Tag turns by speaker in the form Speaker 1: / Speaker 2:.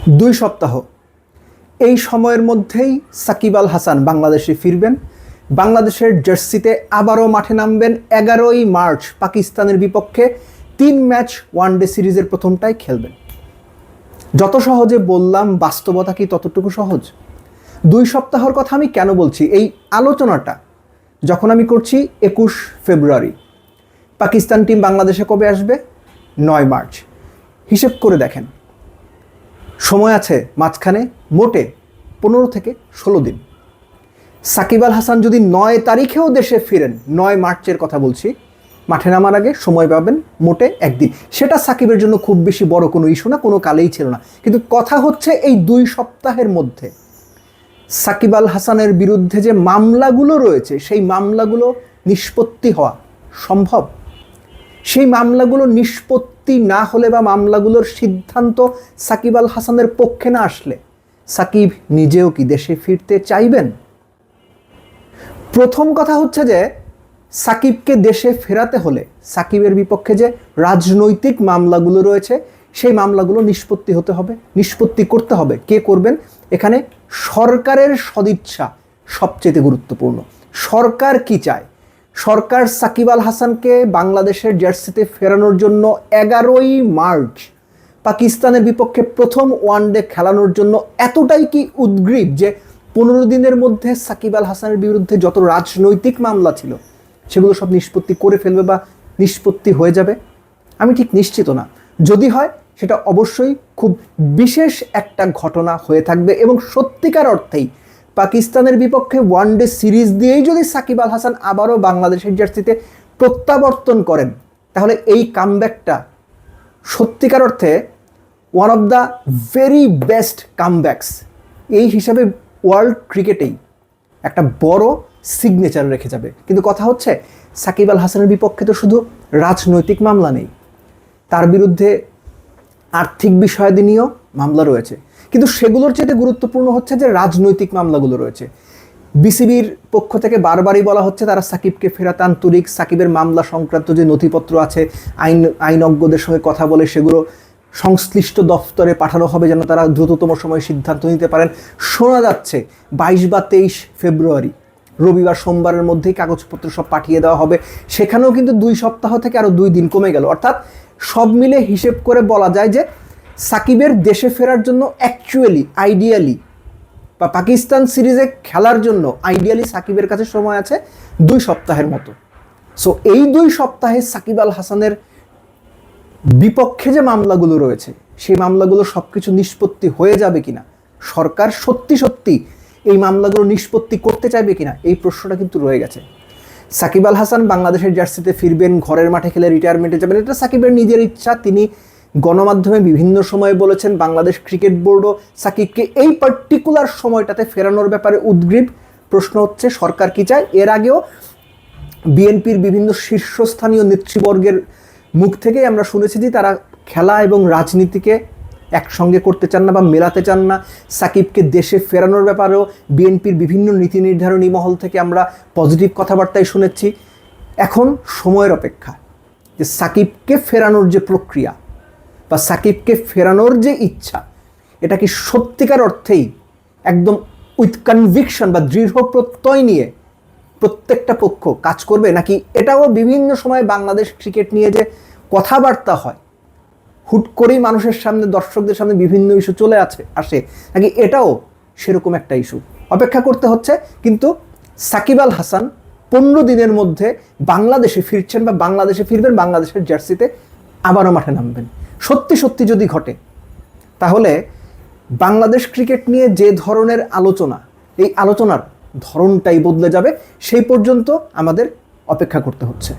Speaker 1: 2 সপ্তাহ এই সময়ের মধ্যেই সাকিব আল হাসান বাংলাদেশে ফিরবেন। বাংলাদেশের জার্সিতে আবারও মাঠে নামবেন 11ই মার্চ পাকিস্তানের বিপক্ষে 3 ম্যাচ ওয়ানডে সিরিজের প্রথমটাই খেলবেন। যত সহজে বললাম, বাস্তবতা কি ততটুকু সহজ? 2 সপ্তাহের কথা আমি কেন বলছি? এই আলোচনাটা যখন আমি করছি 21 ফেব্রুয়ারি, পাকিস্তান টিম বাংলাদেশে কবে আসবে? 9 মার্চ। হিসেব করে দেখেন, সময় আছে মাঝখানে মোটে 15 থেকে 16 দিন। সাকিব আল হাসান যদি 9 তারিখেও দেশে ফিরেন, 9 মার্চের কথা বলছি, মাঠে নামার আগে সময় পাবেন মোটে 1 দিন। সেটা সাকিবের জন্য খুব বেশি বড় কোনো ইস্যু না, কোনো কালেই ছিল না। কিন্তু কথা হচ্ছে এই 2 সপ্তাহের মধ্যে সাকিব আল হাসানের বিরুদ্ধে যে মামলাগুলো রয়েছে, সেই মামলাগুলো নিষ্পত্তি হওয়া সম্ভব? সেই মামলাগুলো নিষ্পত্তি না হলে বা মামলাগুলোর সিদ্ধান্ত সাকিব আল হাসানের পক্ষে না আসলে সাকিব নিজেও কি দেশে ফিরতে চাইবেন? প্রথম কথা হচ্ছে যে সাকিবকে দেশে ফেরাতে হলে সাকিবের বিপক্ষে যে রাজনৈতিক মামলাগুলো রয়েছে সেই মামলাগুলো নিষ্পত্তি হতে হবে, নিষ্পত্তি করতে হবে। কে করবেন? এখানে সরকারের সদিচ্ছা সবচেয়ে গুরুত্বপূর্ণ। সরকার কি চায়? সরকার সাকিব আল হাসানকে বাংলাদেশের জার্সিতে ফেরানোর জন্য 11ই মার্চ পাকিস্তানের বিপক্ষে প্রথম ওয়ানডে খেলানোর জন্য এতটাই কি উদ্গ্রীব যে 15 দিনের মধ্যে সাকিব আল হাসানের বিরুদ্ধে যত রাজনৈতিক মামলা ছিল সেগুলো সব নিষ্পত্তি করে ফেলবে বা নিষ্পত্তি হয়ে যাবে? আমি ঠিক নিশ্চিত না। যদি হয় সেটা অবশ্যই খুব বিশেষ একটা ঘটনা হয়ে থাকবে এবং সত্যিকার অর্থেই পাকিস্তানের বিপক্ষে ওয়ানডে সিরিজ দিয়েই যদি সাকিব আল হাসান আবারও বাংলাদেশের জার্সিতে প্রত্যাবর্তন করেন, তাহলে এই কামব্যাকটা সত্যিকার অর্থে one of the very best comebacks এই হিসাবে ওয়ার্ল্ড ক্রিকেটেই একটা বড় সিগনেচার রেখে যাবে। কিন্তু কথা হচ্ছে সাকিব আল হাসানের বিপক্ষে তো শুধু রাজনৈতিক মামলা নেই, তার বিরুদ্ধে আর্থিক বিষয়াদি নিয়েও মামলা রয়েছে। কিন্তু সেগুলোর চেয়ে গুরুত্বপূর্ণ হচ্ছে যে রাজনৈতিক মামলাগুলো রয়েছে। বিসিবির পক্ষ থেকে বারবারই বলা হচ্ছে তারা সাকিবকে ফেরাতে আন্তরিক। সাকিবের মামলা সংক্রান্ত যে নথিপত্র আছে, আইনজ্ঞদের সঙ্গে কথা বলে সেগুলো সংশ্লিষ্ট দফতরে পাঠানো হবে যেন তারা দ্রুততম সময়ে সিদ্ধান্ত নিতে পারেন। শোনা যাচ্ছে 22 বা 23 ফেব্রুয়ারি, রবিবার সোমবারের মধ্যেই কাগজপত্র সব পাঠিয়ে দেওয়া হবে। সেখানেও কিন্তু 2 সপ্তাহ থেকে আরও 2 দিন কমে গেল। অর্থাৎ সব মিলে হিসেব করে বলা যায় যে সাকিবের দেশে ফেরার জন্য অ্যাকচুয়ালি আইডিয়ালি বা পাকিস্তান সিরিজে খেলার জন্য আইডিয়ালি সাকিবের কাছে সময় আছে 2 সপ্তাহের মতো। সো এই 2 সপ্তাহে সাকিব আল হাসানের বিপক্ষে যে মামলাগুলো রয়েছে সেই মামলাগুলো সব কিছু নিষ্পত্তি হয়ে যাবে কিনা, সরকার সত্যি সত্যি এই মামলাগুলো নিষ্পত্তি করতে চাইবে কিনা, এই প্রশ্নটা কিন্তু রয়ে গেছে। সাকিব আল হাসান বাংলাদেশের জার্সিতে ফিরবেন, ঘরের মাঠে খেলে রিটায়ারমেন্টে যাবেন, এটা সাকিবের নিজের ইচ্ছা। তিনি গণমাধ্যমে বিভিন্ন সময়ে বলেছেন, বাংলাদেশ ক্রিকেট বোর্ডও সাকিবকে এই পার্টিকুলার সময়টাতে ফেরানোর ব্যাপারে উদ্গ্রীব। প্রশ্ন হচ্ছে সরকার কি চায়? এর আগেও বিএনপির বিভিন্ন শীর্ষস্থানীয় নেতৃবর্গের মুখ থেকেই আমরা শুনেছি যে তারা খেলা এবং রাজনীতিকে একসঙ্গে করতে চান না বা মেলাতে চান না। সাকিবকে দেশে ফেরানোর ব্যাপারেও বিএনপির বিভিন্ন নীতি নির্ধারণী মহল থেকে আমরা পজিটিভ কথাবার্তাই শুনেছি। এখন সময়ের অপেক্ষা যে সাকিবকে ফেরানোর যে প্রক্রিয়া বা সাকিবকে ফেরানোর যে ইচ্ছা, এটা কি সত্যিকার অর্থেই একদম উইথ কনভিকশন বা দৃঢ় প্রত্যয় নিয়ে প্রত্যেকটা পক্ষ কাজ করবে, নাকি এটাও বিভিন্ন সময় বাংলাদেশ ক্রিকেট নিয়ে যে কথাবার্তা হয় হুট করেই মানুষের সামনে, দর্শকদের সামনে বিভিন্ন ইস্যু চলে আসে, নাকি এটাও সেরকম একটা ইস্যু? অপেক্ষা করতে হচ্ছে। কিন্তু সাকিব আল হাসান 15 দিনের মধ্যে বাংলাদেশে ফিরছেন বা বাংলাদেশে ফিরবেন, বাংলাদেশের জার্সিতে আবারও মাঠে নামবেন। সত্যি সত্যি যদি ঘটে তাহলে বাংলাদেশ ক্রিকেট নিয়ে যে ধরনের আলোচনা, এই আলোচনার ধরনটাই বদলে যাবে। সেই পর্যন্ত আমাদের অপেক্ষা করতে হচ্ছে।